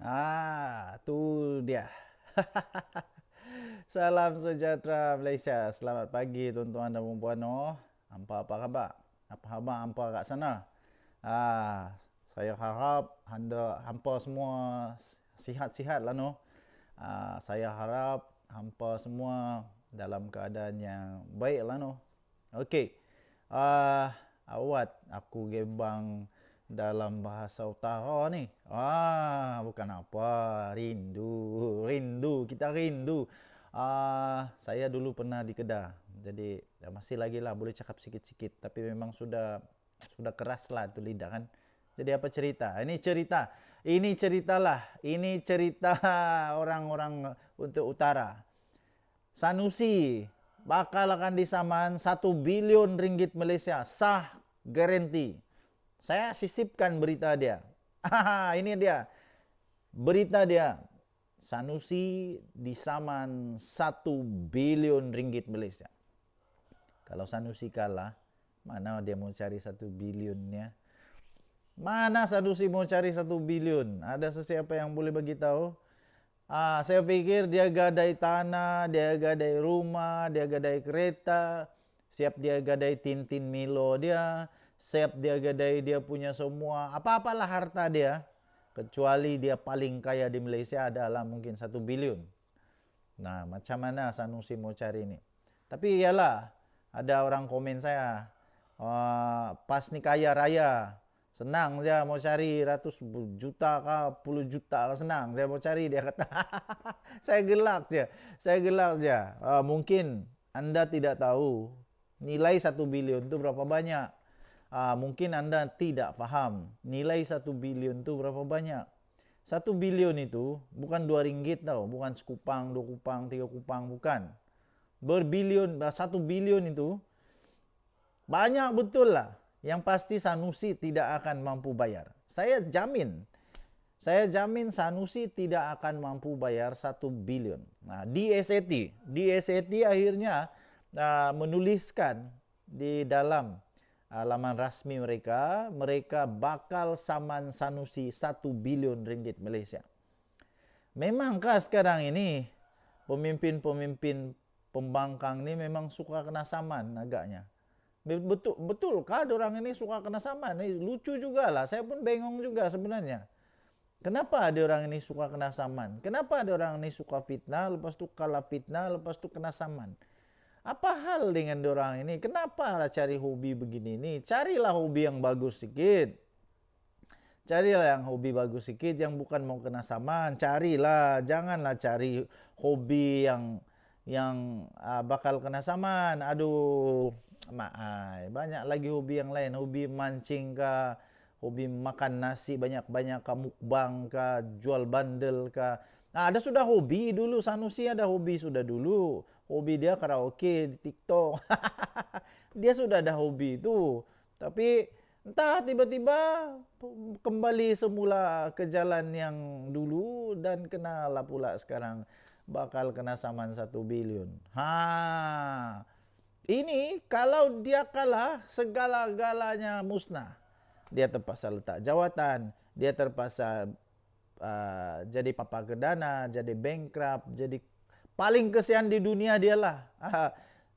Tu dia. Salam sejahtera Malaysia. Selamat pagi tuan-tuan dan puan-puan. Apa khabar? Apa khabar hampa kat sana? Saya harap hampa semua sihat-sihat lah no. Saya harap hampa semua dalam keadaan yang baik lah no. Okey. Awat aku gebang dalam bahasa utara ni. Bukan apa, rindu, kita rindu. Saya dulu pernah di Kedah. Jadi masih lagi lah boleh cakap sikit-sikit, tapi memang sudah keras lah tu lidah kan. Jadi apa cerita? Ini cerita orang-orang untuk utara. Sanusi bakal akan disaman 1 bilion ringgit Malaysia, sah, garanti. Saya sisipkan berita dia. Ini dia. Berita dia. Sanusi disaman 1 bilion ringgit Malaysia. Kalau Sanusi kalah, mana dia mau cari 1 bilionnya? Mana Sanusi mau cari 1 bilion? Ada sesiapa yang boleh bagi tahu? Saya pikir dia gadai tanah, dia gadai rumah, dia gadai kereta, siap dia gadai Tintin Milo dia, siap dia gadai dia punya semua, apa-apalah harta dia, kecuali dia paling kaya di Malaysia adalah mungkin 1 bilion. Nah, macam mana Sanusi mau cari ini? Tapi iyalah, ada orang komen saya, pas ni kaya raya, senang saya mau cari ratus juta kah, puluh juta kah, senang saya mau cari, dia kata. Saya gelak saja. Mungkin Anda tidak tahu nilai 1 bilion itu berapa banyak. Mungkin Anda tidak faham nilai 1 bilion itu berapa banyak. 1 bilion itu bukan 2 ringgit tau, bukan sekupang, 2 kupang, 3 kupang, bukan. Berbilion, 1 bilion itu banyak betul lah. Yang pasti Sanusi tidak akan mampu bayar. Saya jamin Sanusi tidak akan mampu bayar 1 bilion. Nah, DSAT akhirnya menuliskan di dalam laman rasmi mereka bakal saman Sanusi 1 bilion ringgit Malaysia. Memangkah sekarang ini pemimpin pembangkang ni memang suka kena saman agaknya? Betulkah orang ini suka kena saman? Lucu juga lah. Saya pun bengong juga sebenarnya. Kenapa ada orang ini suka kena saman? Kenapa ada orang ini suka fitnah, lepas tu kalah fitnah, lepas tu kena saman? Apa hal dengan orang ini? Kenapa lah cari hobi begini ni? Carilah hobi yang bagus sikit. Yang bukan mau kena saman. Carilah, janganlah cari hobi yang bakal kena saman. Aduh, banyak lagi hobi yang lain, hobi mancing kah, hobi makan nasi banyak-banyak kah, mukbang kah, jual bandel kah. Ada sudah hobi dulu, Sanusi ada hobi sudah dulu. Hobi dia karaoke di TikTok. Dia sudah ada hobi itu. Tapi entah tiba-tiba kembali semula ke jalan yang dulu dan kenalah pula sekarang bakal kena saman 1 bilion. Ini kalau dia kalah, segala-galanya musnah. Dia terpaksa letak jawatan, dia terpaksa jadi papa kedana, jadi bankrupt, jadi paling kesian di dunia dialah.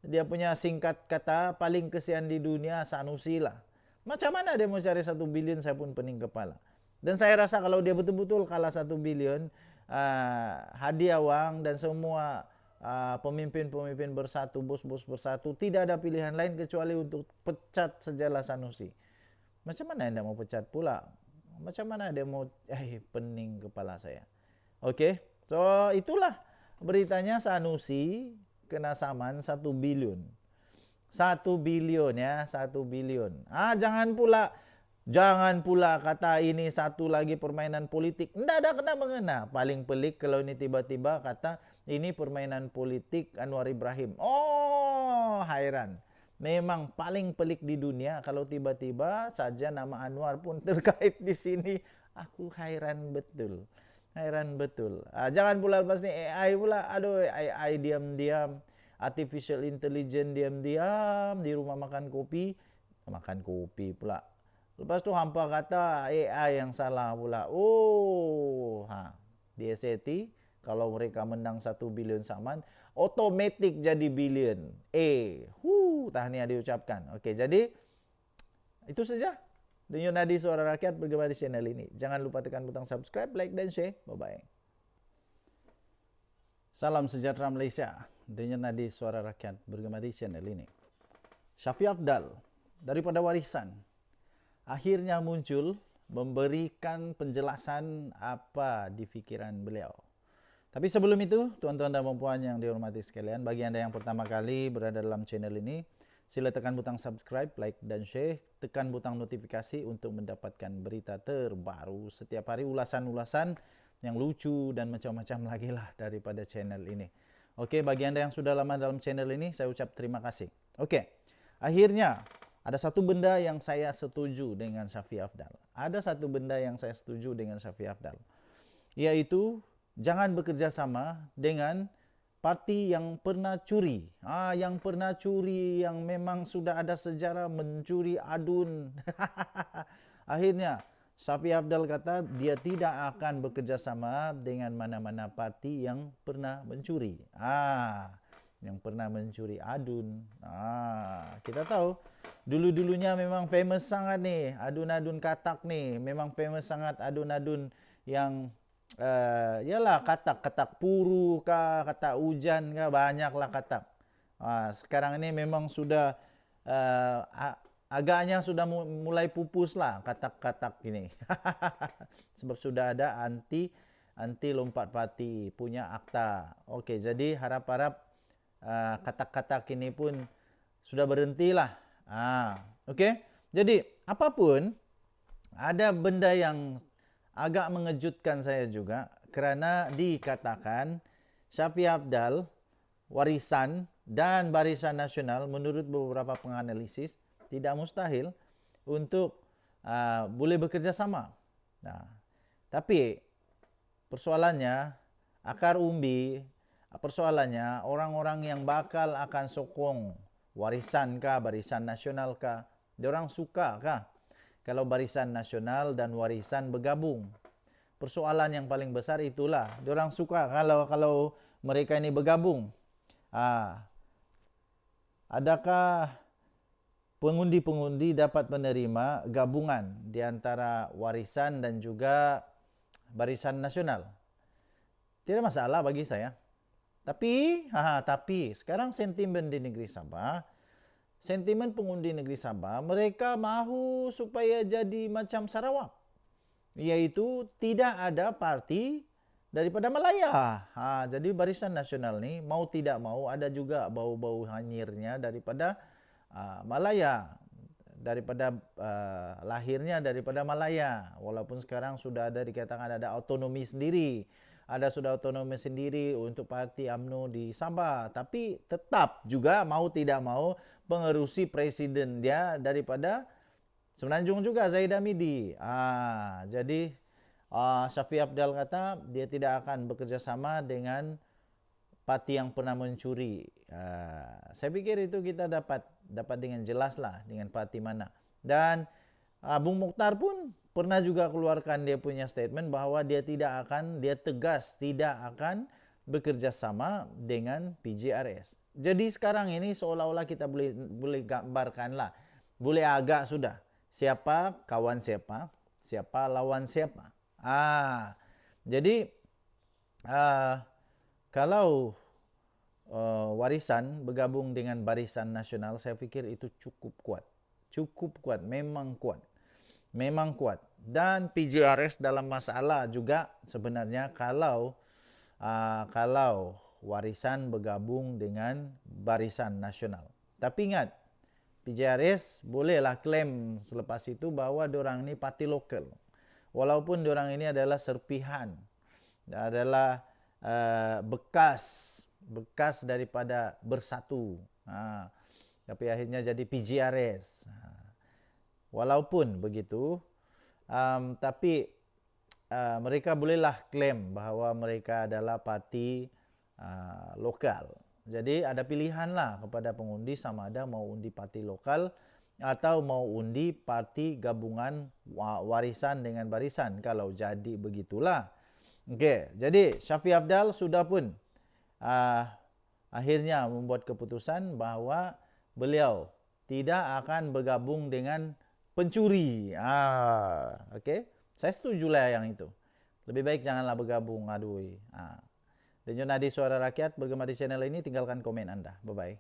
Dia punya singkat kata, paling kesian di dunia Sanusi lah. Macam mana dia mau cari 1 bilion, saya pun pening kepala. Dan saya rasa kalau dia betul-betul kalah 1 bilion, hadiah wang dan semua pemimpin-pemimpin bersatu, bos-bos bersatu, tidak ada pilihan lain kecuali untuk pecat sejalah Sanusi. Macam mana anda mau pecat pula? Macam mana dia mau pening kepala saya. Okey. So itulah beritanya, Sanusi kena saman 1 bilion. 1 bilion ya, 1 bilion. Jangan pula kata ini satu lagi permainan politik. Tidak ada kena-mengena. Paling pelik kalau ini tiba-tiba kata ini permainan politik Anwar Ibrahim. Hairan. Memang paling pelik di dunia kalau tiba-tiba saja nama Anwar pun terkait di sini. Aku hairan betul. Jangan pula lepas ni AI pula. Aduh, AI diam-diam. Artificial intelligence diam-diam di rumah makan kopi pula. Lepas tu hampa kata AI yang salah pula. Oh, di SAT kalau mereka menang 1 bilion saman, otomatik jadi bilion. Tahniah diucapkan. Okey, jadi itu saja. Denyut Nadi Suara Rakyat bergema di channel ini. Jangan lupa tekan butang subscribe, like dan share. Bye-bye. Salam sejahtera Malaysia. Denyut Nadi Suara Rakyat bergema di channel ini. Shafie Apdal daripada Warisan akhirnya muncul memberikan penjelasan apa di fikiran beliau. Tapi sebelum itu, tuan-tuan dan puan yang dihormati sekalian, bagi anda yang pertama kali berada dalam channel ini, sila tekan butang subscribe, like dan share, tekan butang notifikasi untuk mendapatkan berita terbaru setiap hari, ulasan-ulasan yang lucu dan macam-macam lagi lah daripada channel ini. Okey, bagi anda yang sudah lama dalam channel ini, saya ucap terima kasih. Okey, akhirnya ada satu benda yang saya setuju dengan Shafie Apdal. Ada satu benda yang saya setuju dengan Shafie Apdal, yaitu jangan bekerja sama dengan parti yang pernah curi. Yang pernah curi, yang memang sudah ada sejarah mencuri adun. Akhirnya Shafie Apdal kata dia tidak akan bekerja sama dengan mana-mana parti yang pernah mencuri. Yang pernah mencuri adun. Kita tahu dulu-dulunya memang famous sangat nih adun-adun katak nih. Memang famous sangat adun-adun yang yalah katak-katak puru kah, katak hujan kah, banyaklah katak. Sekarang ini memang sudah agaknya sudah mulai pupus lah katak-katak ini. Sebab sudah ada anti lompat parti punya akta. Okey, jadi harap-harap katak-katak ini pun sudah berhentilah. Okey. Jadi apapun, ada benda yang agak mengejutkan saya juga kerana dikatakan Shafie Apdal, Warisan dan Barisan Nasional menurut beberapa penganalisis tidak mustahil untuk boleh bekerja sama. Tapi persoalannya akar umbi, persoalannya orang-orang yang bakal akan sokong Warisan kah, Barisan Nasional kah, diorang suka kah kalau Barisan Nasional dan Warisan bergabung? Persoalan yang paling besar itulah. Diorang suka kalau mereka ini bergabung. Adakah pengundi-pengundi dapat menerima gabungan di antara Warisan dan juga Barisan Nasional? Tidak masalah bagi saya. Tapi sekarang sentimen di negeri Sabah, sentimen pengundi negeri Sabah, mereka mahu supaya jadi macam Sarawak, iaitu tidak ada parti daripada Malaya. Jadi Barisan Nasional ni mau tidak mau ada juga bau-bau hanyirnya daripada Malaya, daripada lahirnya daripada Malaya. Walaupun sekarang sudah ada dikatakan ada otonomi sendiri, sudah otonomi sendiri untuk parti UMNO di Sabah, tapi tetap juga mau tidak mau pengerusi presiden dia daripada Semenanjung juga, Zahid Hamidi. Jadi Shafie Apdal kata dia tidak akan bekerja sama dengan parti yang pernah mencuri. Saya pikir itu kita dapat dengan jelas lah dengan parti mana. Dan Bung Mokhtar pun pernah juga keluarkan dia punya statement bahawa dia tegas tidak akan bekerja sama dengan PJRS. Jadi sekarang ini seolah-olah kita boleh gambarkan lah, boleh agak sudah siapa kawan siapa, siapa lawan siapa. Jadi kalau Warisan bergabung dengan Barisan Nasional, saya fikir itu cukup kuat, memang kuat. Dan PJRS dalam masalah juga sebenarnya kalau Warisan bergabung dengan Barisan Nasional. Tapi ingat, PJRS bolehlah klaim selepas itu bahawa diorang ni parti lokal. Walaupun diorang ini adalah serpihan, adalah bekas daripada Bersatu. Tapi akhirnya jadi PJRS. Walaupun begitu, tapi mereka bolehlah klaim bahawa mereka adalah parti lokal. Jadi ada pilihan lah kepada pengundi sama ada mau undi parti lokal atau mau undi parti gabungan warisan dengan barisan. Kalau jadi begitulah. Oke, jadi Syafiee Afdal sudah pun akhirnya membuat keputusan bahwa beliau tidak akan bergabung dengan pencuri. Oke, saya setuju lah yang itu. Lebih baik janganlah bergabung, aduh. Denyut Nadi Suara Rakyat bergema di channel ini, tinggalkan komen Anda. Bye-bye.